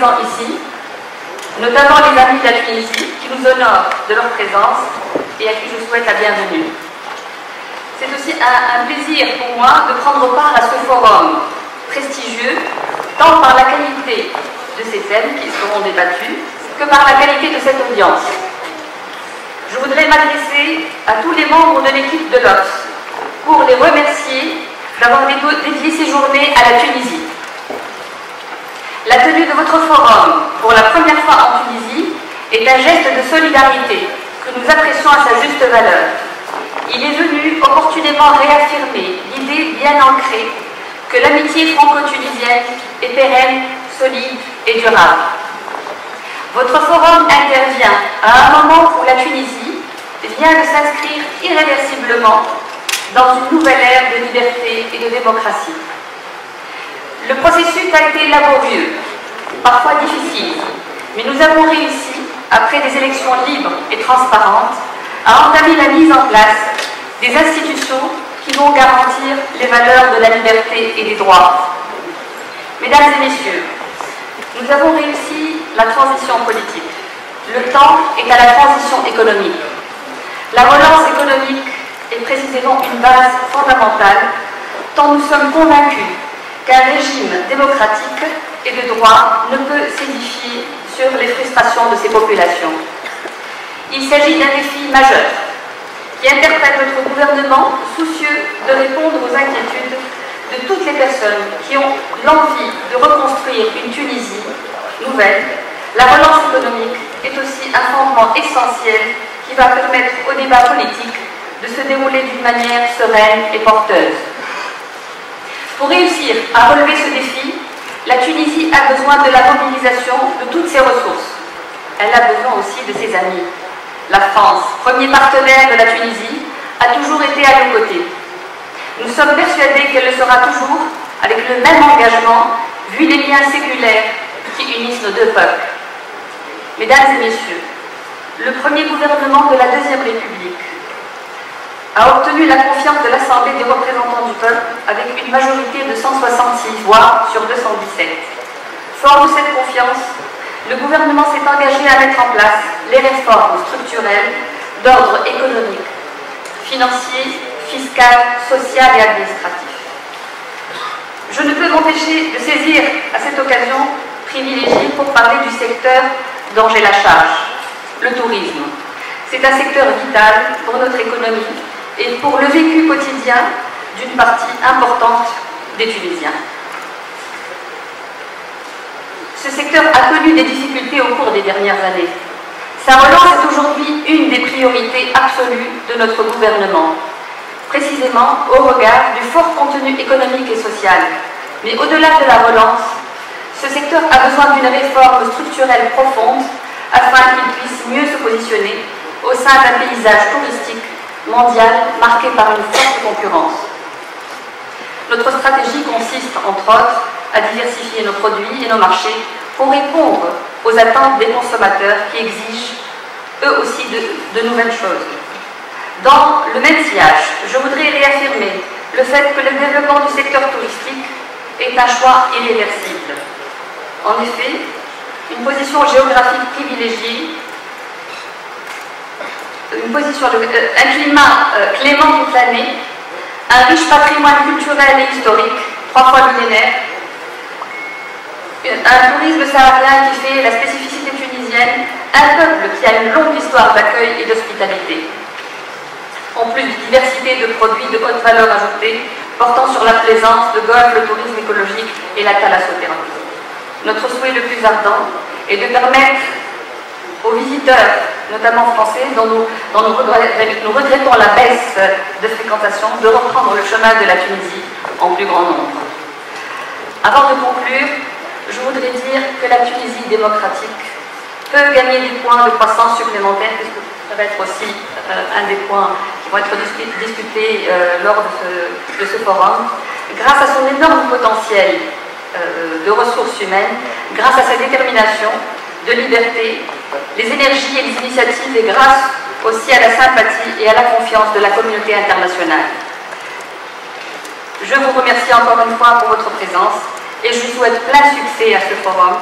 présents ici, notamment les amis de la Tunisie, qui nous honorent de leur présence et à qui je souhaite la bienvenue. C'est aussi un plaisir pour moi de prendre part à ce forum prestigieux, tant par la qualité de ces thèmes qui seront débattus, que par la qualité de cette audience. Je voudrais m'adresser à tous les membres de l'équipe de l'Obs pour les remercier d'avoir dédié ces journées à la Tunisie. La tenue de votre forum pour la première fois en Tunisie est un geste de solidarité que nous apprécions à sa juste valeur. Il est venu opportunément réaffirmer l'idée bien ancrée que l'amitié franco-tunisienne est pérenne, solide et durable. Votre forum intervient à un moment où la Tunisie vient de s'inscrire irréversiblement dans une nouvelle ère de liberté et de démocratie. Le processus a été laborieux, parfois difficile, mais nous avons réussi, après des élections libres et transparentes, à entamer la mise en place des institutions qui vont garantir les valeurs de la liberté et des droits. Mesdames et messieurs, nous avons réussi la transition politique. Le temps est à la transition économique. La relance économique est précisément une base fondamentale, tant nous sommes convaincus qu'un régime démocratique et de droit ne peut s'édifier sur les frustrations de ses populations. Il s'agit d'un défi majeur qui interpelle notre gouvernement soucieux de répondre aux inquiétudes de toutes les personnes qui ont l'envie de reconstruire une Tunisie nouvelle. La relance économique est aussi un fondement essentiel qui va permettre au débat politique de se dérouler d'une manière sereine et porteuse. Pour réussir à relever ce défi, la Tunisie a besoin de la mobilisation de toutes ses ressources. Elle a besoin aussi de ses amis. La France, premier partenaire de la Tunisie, a toujours été à nos côtés. Nous sommes persuadés qu'elle le sera toujours, avec le même engagement, vu les liens séculaires qui unissent nos deux peuples. Mesdames et messieurs, le premier gouvernement de la Deuxième République a obtenu la confiance de l'Assemblée des représentants du peuple avec une majorité de 166 voix sur 217. Fort de cette confiance, le gouvernement s'est engagé à mettre en place les réformes structurelles d'ordre économique, financier, fiscal, social et administratif. Je ne peux m'empêcher de saisir à cette occasion privilégiée pour parler du secteur dont j'ai la charge, le tourisme. C'est un secteur vital pour notre économie et pour le vécu quotidien d'une partie importante des Tunisiens. Ce secteur a connu des difficultés au cours des dernières années. Sa relance est aujourd'hui une des priorités absolues de notre gouvernement, précisément au regard du fort contenu économique et social. Mais au-delà de la relance, ce secteur a besoin d'une réforme structurelle profonde afin qu'il puisse mieux se positionner au sein d'un paysage touristique mondial marqué par une forte concurrence. Notre stratégie consiste, entre autres, à diversifier nos produits et nos marchés pour répondre aux attentes des consommateurs qui exigent, eux aussi, de nouvelles choses. Dans le même sillage, je voudrais réaffirmer le fait que le développement du secteur touristique est un choix irréversible. En effet, une position géographique privilégiée, un climat clément toute l'année, un riche patrimoine culturel et historique, 3 fois millénaire, un tourisme saharien qui fait la spécificité tunisienne, un peuple qui a une longue histoire d'accueil et d'hospitalité. En plus d'une diversité de produits de haute valeur ajoutée, portant sur la plaisance, le golf, le tourisme écologique et la thalassothérapie. Notre souhait le plus ardent est de permettre aux visiteurs, notamment français, dont nous regrettons la baisse de fréquentation, de reprendre le chemin de la Tunisie en plus grand nombre. Avant de conclure, je voudrais dire que la Tunisie démocratique peut gagner des points de croissance supplémentaires, puisque ça va être aussi un des points qui vont être discutés lors de ce forum, grâce à son énorme potentiel de ressources humaines, grâce à sa détermination de liberté, les énergies et les initiatives, et grâce aussi à la sympathie et à la confiance de la communauté internationale. Je vous remercie encore une fois pour votre présence et je vous souhaite plein succès à ce forum.